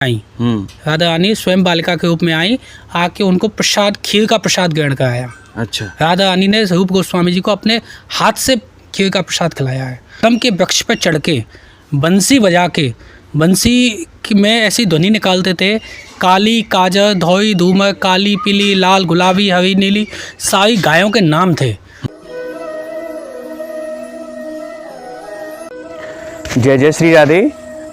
आई। राधा रानी स्वयं बालिका के रूप में आई, आके उनको प्रसाद, खीर का प्रसाद ग्रहण कराया। अच्छा। राधा रानी ने रूप गोस्वामी जी को अपने हाथ से खीर का प्रसाद खिलाया है। कदम के वृक्ष पर चढ़ के बंसी बजा के, बंसी में ऐसी ध्वनि निकालते थे, काली, काजर, धोई, धूमर, काली, पीली, लाल, गुलाबी, हरी, नीली, सारी गायों के नाम थे। जय जय श्री राधे।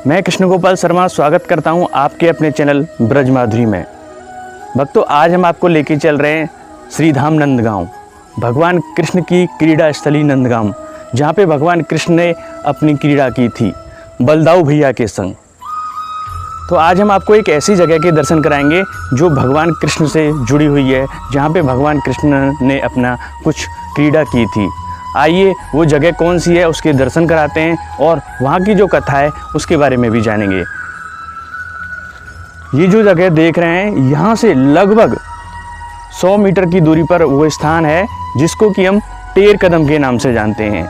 मैं कृष्ण गोपाल शर्मा स्वागत करता हूं आपके अपने चैनल ब्रज माधुरी में। भक्तों, आज हम आपको लेके चल रहे हैं श्रीधाम नंदगांव, भगवान कृष्ण की क्रीड़ा स्थली नंदगांव, जहां पे भगवान कृष्ण ने अपनी क्रीड़ा की थी बलदाऊ भैया के संग। तो आज हम आपको एक ऐसी जगह के दर्शन कराएंगे जो भगवान कृष्ण से जुड़ी हुई है, जहां पे भगवान कृष्ण ने अपना कुछ क्रीड़ा की थी। आइए वो जगह कौन सी है उसके दर्शन कराते हैं और वहाँ की जो कथा है उसके बारे में भी जानेंगे। ये जो जगह देख रहे हैं, यहाँ से लगभग 100 मीटर की दूरी पर वो स्थान है जिसको कि हम टेर कदम के नाम से जानते हैं।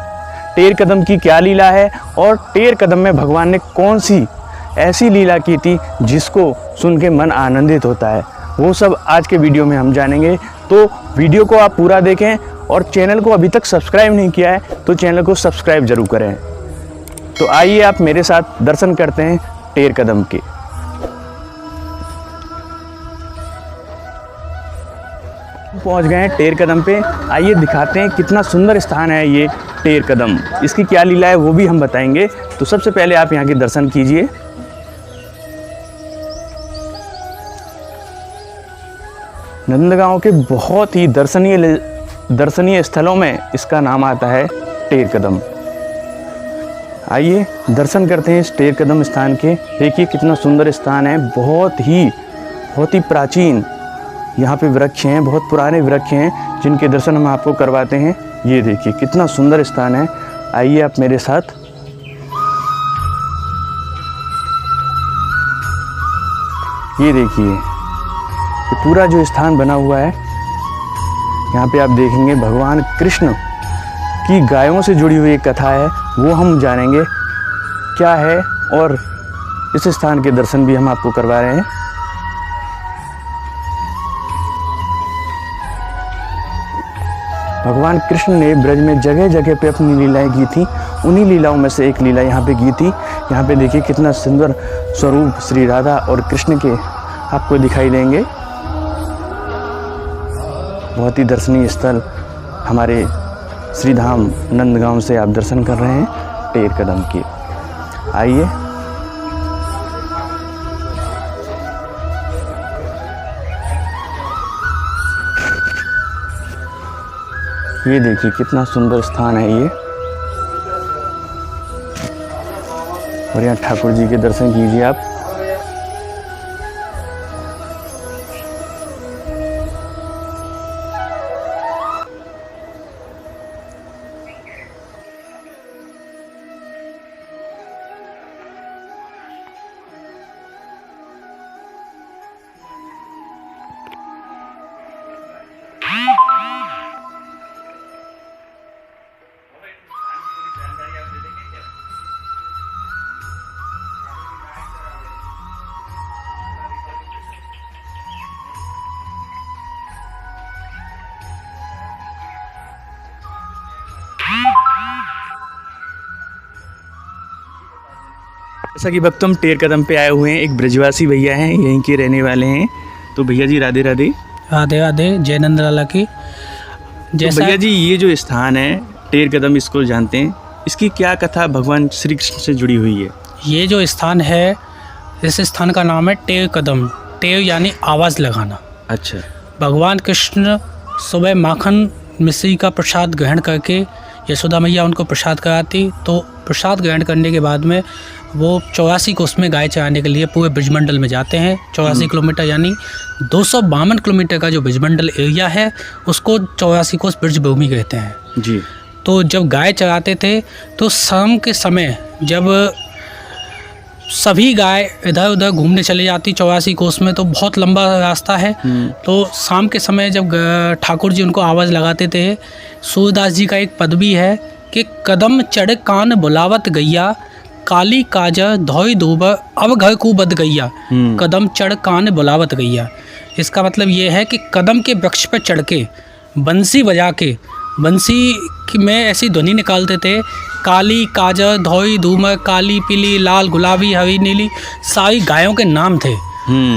टेर कदम की क्या लीला है और टेर कदम में भगवान ने कौन सी ऐसी लीला की थी जिसको सुन के मन आनंदित होता है, वो सब आज के वीडियो में हम जानेंगे। तो वीडियो को आप पूरा देखें और चैनल को अभी तक सब्सक्राइब नहीं किया है तो चैनल को सब्सक्राइब जरूर करें। तो आइए आप मेरे साथ दर्शन करते हैं टेर कदम के। पहुंच गए हैं टेर कदम पे। आइए दिखाते हैं कितना सुंदर स्थान है ये टेर कदम। इसकी क्या लीला है वो भी हम बताएंगे। तो सबसे पहले आप यहाँ के दर्शन कीजिए। नंदगांव के बहुत ही दर्शनीय स्थलों में इसका नाम आता है टेर कदम। आइए दर्शन करते हैं इस टेर कदम स्थान के। देखिए कितना सुंदर स्थान है, बहुत ही प्राचीन यहाँ पे वृक्ष हैं, बहुत पुराने वृक्ष हैं जिनके दर्शन हम आपको करवाते हैं। ये देखिए कितना सुंदर स्थान है। आइए आप मेरे साथ। ये देखिए ये पूरा जो स्थान बना हुआ है, यहाँ पे आप देखेंगे भगवान कृष्ण की गायों से जुड़ी हुई एक कथा है, वो हम जानेंगे क्या है और इस स्थान के दर्शन भी हम आपको करवा रहे हैं। भगवान कृष्ण ने ब्रज में जगह जगह पे अपनी लीलाएं की थी। उन्हीं लीलाओं में से एक लीला यहाँ पे की थी। यहाँ पे देखिए कितना सुंदर स्वरूप श्री राधा और कृष्ण के आपको दिखाई देंगे। बहुत ही दर्शनीय स्थल हमारे श्रीधाम नंदगांव से आप दर्शन कर रहे हैं टेर कदम की। आइए ये देखिए कितना सुंदर स्थान है ये। और यहाँ ठाकुर जी के दर्शन कीजिए आप। जैसा कि भक्त हम टेर कदम पे आए हुए हैं, एक ब्रजवासी भैया हैं, यहीं के रहने वाले हैं। तो भैया जी राधे राधे। राधे राधे, जय नंद लाला की। तो भैया जी ये जो स्थान है टेर कदम, इसको जानते हैं, इसकी क्या कथा भगवान श्री कृष्ण से जुड़ी हुई है? ये जो स्थान है, इस स्थान का नाम है टेर कदम। टेर यानी आवाज़ लगाना। अच्छा। भगवान कृष्ण सुबह माखन मिश्री का प्रसाद ग्रहण करके यशोदा मैया उनको प्रसाद कराती, तो प्रसाद ग्रहण करने के बाद में वो 84 कोस में गाय चराने के लिए पूरे ब्रजमंडल में जाते हैं। 84 किलोमीटर यानी 252 किलोमीटर का जो ब्रजमंडल एरिया है उसको 84 कोस ब्रजभूमि कहते हैं जी। तो जब गाय चराते थे तो शाम के समय जब सभी गाय इधर उधर घूमने चले जाती 84 कोस में, तो बहुत लंबा रास्ता है, तो शाम के समय जब ठाकुर जी उनको आवाज़ लगाते थे, सूरदास जी का एक पद भी है कि कदम चढ़ कान बुलावत गैया, काली काजा धोई धूब अब घर को बद गैया, कदम चढ़ कान बुलावत गैया। इसका मतलब ये है कि कदम के वृक्ष पर चढ़ के बंसी बजा के, बंसी में ऐसी ध्वनि निकालते थे, काली काजा धोई धूम, काली पीली लाल गुलाबी हरी नीली, सारी गायों के नाम थे।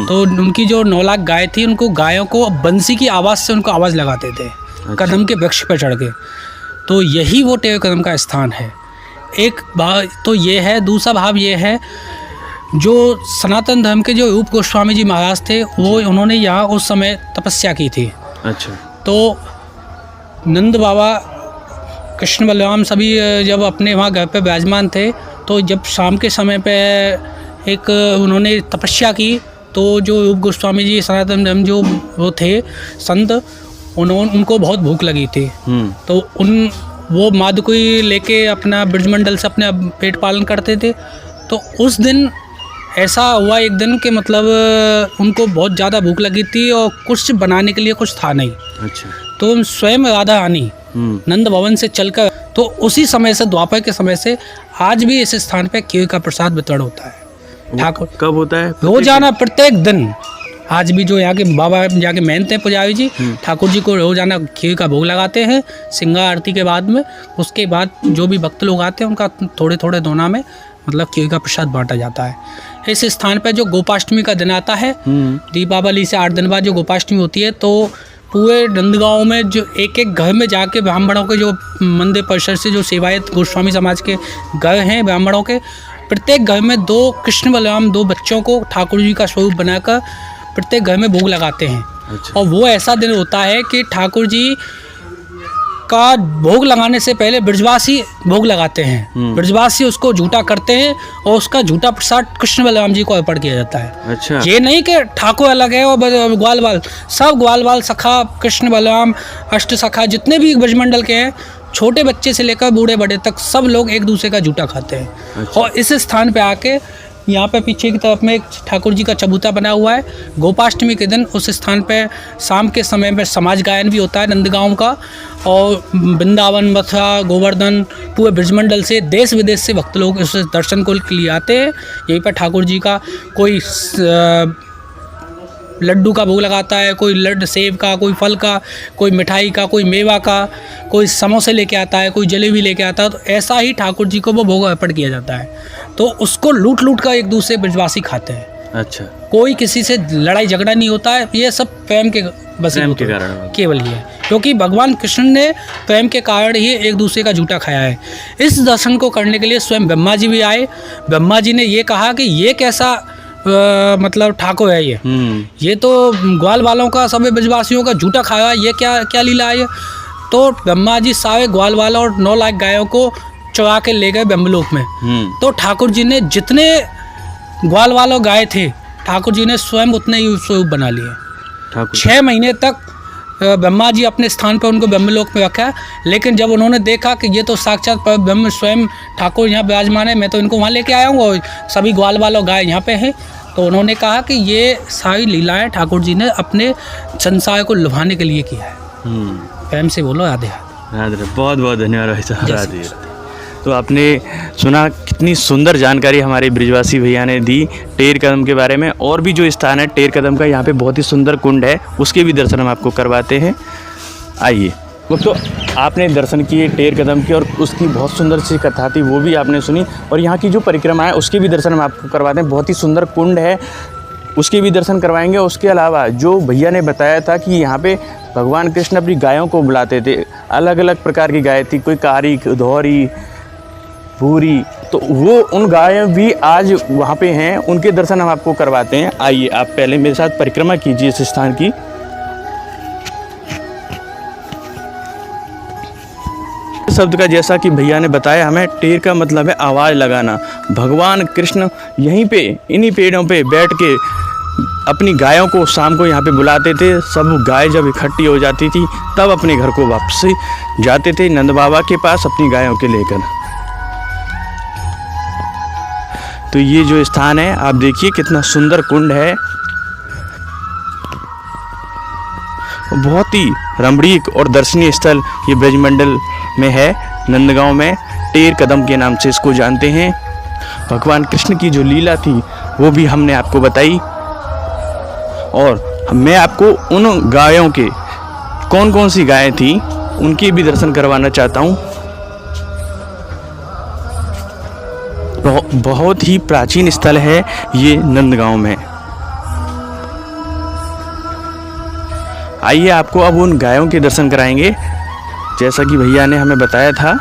तो उनकी जो 9 लाख गाय थी, उनको गायों को बंसी की आवाज़ से उनको आवाज़ लगाते थे। कदम के वृक्ष पर चढ़ के। तो यही वो टेढ़े कदम का स्थान है। एक भाव तो ये है। दूसरा भाव ये है, जो सनातन धर्म के जो रूप गोस्वामी जी महाराज थे, वो उन्होंने यहाँ उस समय तपस्या की थी। अच्छा। तो नंद बाबा, कृष्ण बलराम सभी जब अपने वहाँ घर पे विराजमान थे, तो जब शाम के समय पे एक उन्होंने तपस्या की, तो जो रूप गोस्वामी जी सनातन धर्म जो वो थे संत, उनको बहुत भूख लगी थी। तो वो मादकोई लेके अपना ब्रजमंडल से अपने पेट पालन करते थे। तो उस दिन ऐसा हुआ एक दिन कि मतलब उनको बहुत ज़्यादा भूख लगी थी और कुछ बनाने के लिए कुछ था नहीं। अच्छा। तो स्वयं राधा रानी नंद भवन से चलकर, तो उसी समय से, द्वापर के समय से आज भी इस स्थान पे खीर का प्रसाद वितरण होता है। ठाकुर कब होता है? रोजाना, प्रत्येक दिन। आज भी जो यहाँ के बाबा जाके मेहनत हैं पुजारी जी, ठाकुर जी को रोजाना खीर का भोग लगाते हैं सिंगा आरती के बाद में। उसके बाद जो भी भक्त लोग आते हैं उनका थोड़े थोड़े दोना में मतलब खीर का प्रसाद बांटा जाता है। इस स्थान पर जो गोपाष्टमी का दिन आता है, दीपावली से 8 दिन बाद जो गोपाष्टमी होती है, तो पूरे नंदगांव में जो एक एक घर में जाके ब्राह्मणों के जो मंदिर परिसर से जो सेवायत गोस्वामी समाज के घर हैं ब्राह्मणों के, प्रत्येक घर में 2 कृष्ण बलराम 2 बच्चों को ठाकुर जी का स्वरूप बनाकर प्रत्येक घर में भोग लगाते हैं। अच्छा। और वो ऐसा दिन होता है कि ठाकुर जी का भोग लगाने से पहले ब्रजवासी भोग लगाते हैं। ब्रजवासी उसको झूठा करते हैं और उसका झूठा प्रसाद कृष्ण बलराम जी को अर्पण किया जाता है। अच्छा। ये नहीं कि ठाकुर अलग है और ग्वाल बाल, सब ग्वाल बाल सखा, कृष्ण बलराम अष्ट सखा, जितने भी ब्रजमंडल के हैं, छोटे बच्चे से लेकर बूढ़े बड़े तक सब लोग एक दूसरे का झूठा खाते हैं। अच्छा। और इस स्थान पे आके, यहाँ पे पीछे की तरफ में एक ठाकुर जी का चबूता बना हुआ है। गोपाष्टमी के दिन उस स्थान पे शाम के समय में समाज गायन भी होता है नंदगांव का, और वृंदावन, मथुरा, गोवर्धन, पूरे ब्रजमंडल से देश विदेश से भक्त लोग उस दर्शन को लिए आते हैं। यहीं पर ठाकुर जी का कोई लड्डू का भोग लगाता है, कोई लड्डू सेब का, कोई फल का, कोई मिठाई का, कोई मेवा का, कोई समोसे लेके आता है, कोई जलेबी लेके आता है। तो ऐसा ही ठाकुर जी को वो भोग अर्पण किया जाता है। तो उसको लूट लूट कर एक दूसरे ब्रजवासी खाते हैं। अच्छा। कोई किसी से लड़ाई झगड़ा नहीं होता है। ये सब प्रेम के कारण केवल ये, क्योंकि भगवान कृष्ण ने प्रेम के कारण ही एक दूसरे का झूठा खाया है। इस दर्शन को करने के लिए स्वयं ब्रह्मा जी भी आए। ब्रह्मा जी ने ये कहा कि ये कैसा मतलब ठाकुर है ये तो ग्वाल वालों का, सभी ब्रजवासियों का झूठा खाया, ये क्या लीला है। तो ब्रह्मा जी सारे ग्वाल वालों और 9 लाख गायों को चुरा के ले गए ब्रह्मलोक में। तो ठाकुर जी ने जितने ग्वाल वालों गाय थे, ठाकुर जी ने स्वयं उतने ही स्वरूप बना लिए। 6 महीने तक ब्रह्मा जी अपने स्थान पर उनको ब्रह्मलोक में रखा। लेकिन जब उन्होंने देखा कि ये तो साक्षात ब्रह्म स्वयं ठाकुर यहाँ विराजमान है, मैं तो इनको वहाँ लेके आया हूँ और सभी ग्वाल वालों गाय यहाँ पे हैं, तो उन्होंने कहा कि ये सारी लीलाएं ठाकुर जी ने अपने संसार को लुभाने के लिए किया है। प्रेम से बोलो राधे राधे। बहुत बहुत धन्यवाद भाई साहब। राधे राधे। तो आपने सुना कितनी सुंदर जानकारी हमारे ब्रिजवासी भैया ने दी टेढ़े कदम के बारे में। और भी जो स्थान है टेढ़े कदम का, यहाँ पे बहुत ही सुंदर कुंड है, उसके भी दर्शन हम आपको करवाते हैं। आइए। तो आपने दर्शन किए टेढ़े कदम के, और उसकी बहुत सुंदर सी कथा थी, वो भी आपने सुनी। और यहाँ की जो परिक्रमा है उसके भी दर्शन हम आपको करवाते हैं। बहुत ही सुंदर कुंड है, उसके भी दर्शन करवाएंगे। उसके अलावा जो भैया ने बताया था कि यहाँ पे भगवान कृष्ण अपनी गायों को बुलाते थे, अलग अलग प्रकार की गाय थी, कोई कारी, धौरी, भूरी, तो वो उन गायें भी आज वहाँ पे हैं, उनके दर्शन हम आपको करवाते हैं। आइए, आप पहले मेरे साथ परिक्रमा कीजिए इस स्थान की। शब्द का जैसा कि भैया ने बताया हमें, टेर का मतलब है आवाज़ लगाना। भगवान कृष्ण यहीं पे इन्हीं पेड़ों पे बैठ के अपनी गायों को शाम को यहाँ पे बुलाते थे। सब गाय जब इकट्ठी हो जाती थी तब अपने घर को वापस जाते थे नंद बाबा के पास अपनी गायों के लेकर। तो ये जो स्थान है, आप देखिए कितना सुंदर कुंड है, बहुत ही रमणीक और दर्शनीय स्थल ये ब्रजमंडल में है। नंदगांव में टेढ़े कदम के नाम से इसको जानते हैं। भगवान कृष्ण की जो लीला थी वो भी हमने आपको बताई, और मैं आपको उन गायों के कौन कौन सी गायें थी उनके भी दर्शन करवाना चाहता हूँ। बहुत ही प्राचीन स्थल है ये नंदगांव में। आइए आपको अब उन गायों के दर्शन कराएंगे। जैसा कि भैया ने हमें बताया था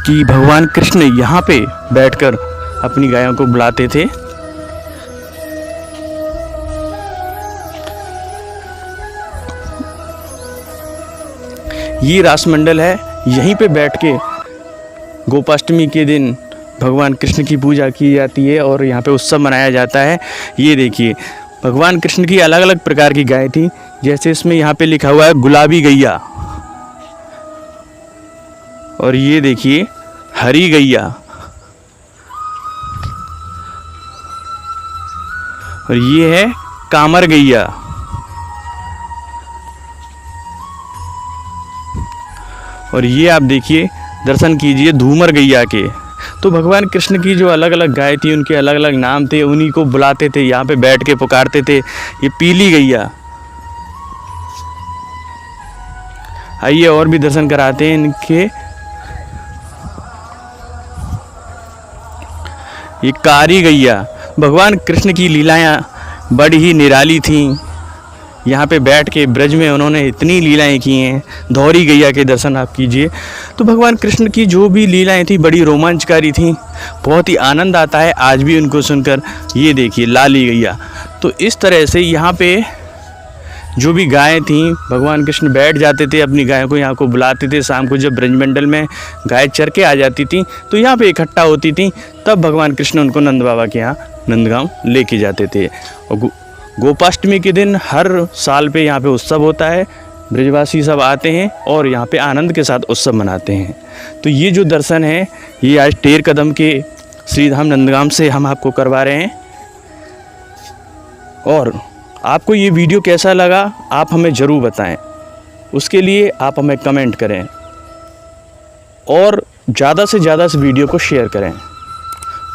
कि भगवान कृष्ण यहाँ पे बैठकर अपनी गायों को बुलाते थे। ये रासमंडल है, यहीं पे बैठ के गोपाष्टमी के दिन भगवान कृष्ण की पूजा की जाती है और यहाँ पे उत्सव मनाया जाता है। ये देखिए भगवान कृष्ण की अलग अलग प्रकार की गाय थी, जैसे इसमें यहाँ पे लिखा हुआ है गुलाबी गैया, और ये देखिए हरी गैया, और ये है कामर गैया, और ये आप देखिए दर्शन कीजिए धूमर गैया के। तो भगवान कृष्ण की जो अलग अलग गाय थी उनके अलग अलग नाम थे, उन्हीं को बुलाते थे, यहाँ पे बैठ के पुकारते थे। ये पीली गैया। आइए और भी दर्शन कराते हैं इनके। ये कारी गैया। भगवान कृष्ण की लीलाएं बड़ी ही निराली थीं। यहाँ पे बैठ के ब्रज में उन्होंने इतनी लीलाएं की हैं। धौरी गैया के दर्शन आप कीजिए। तो भगवान कृष्ण की जो भी लीलाएं थी बड़ी रोमांचकारी थीं, बहुत ही आनंद आता है आज भी उनको सुनकर। ये देखिए लाली गैया। तो इस तरह से यहाँ पे जो भी गायें थीं भगवान कृष्ण बैठ जाते थे, अपनी गायों को यहाँ को बुलाते थे। शाम को जब ब्रजमंडल में गाय चर के आ जाती थी तो यहाँ पे इकट्ठा होती थी, तब भगवान कृष्ण उनको नंद बाबा के यहाँ नंदगांव लेके जाते थे। और गोपाष्टमी के दिन हर साल पे यहाँ पे उत्सव होता है। ब्रजवासी सब आते हैं और यहाँ पे आनंद के साथ उत्सव मनाते हैं। तो ये जो दर्शन है ये आज टेर कदम के श्रीधाम नंदगांव से हम आपको करवा रहे हैं। और आपको ये वीडियो कैसा लगा आप हमें ज़रूर बताएं। उसके लिए आप हमें कमेंट करें और ज़्यादा से ज़्यादा इस वीडियो को शेयर करें।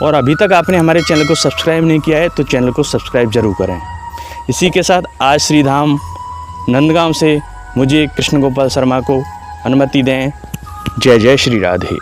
और अभी तक आपने हमारे चैनल को सब्सक्राइब नहीं किया है तो चैनल को सब्सक्राइब ज़रूर करें। इसी के साथ आज श्रीधाम नंदगांव से मुझे कृष्ण गोपाल शर्मा को अनुमति दें। जय जय श्री राधे।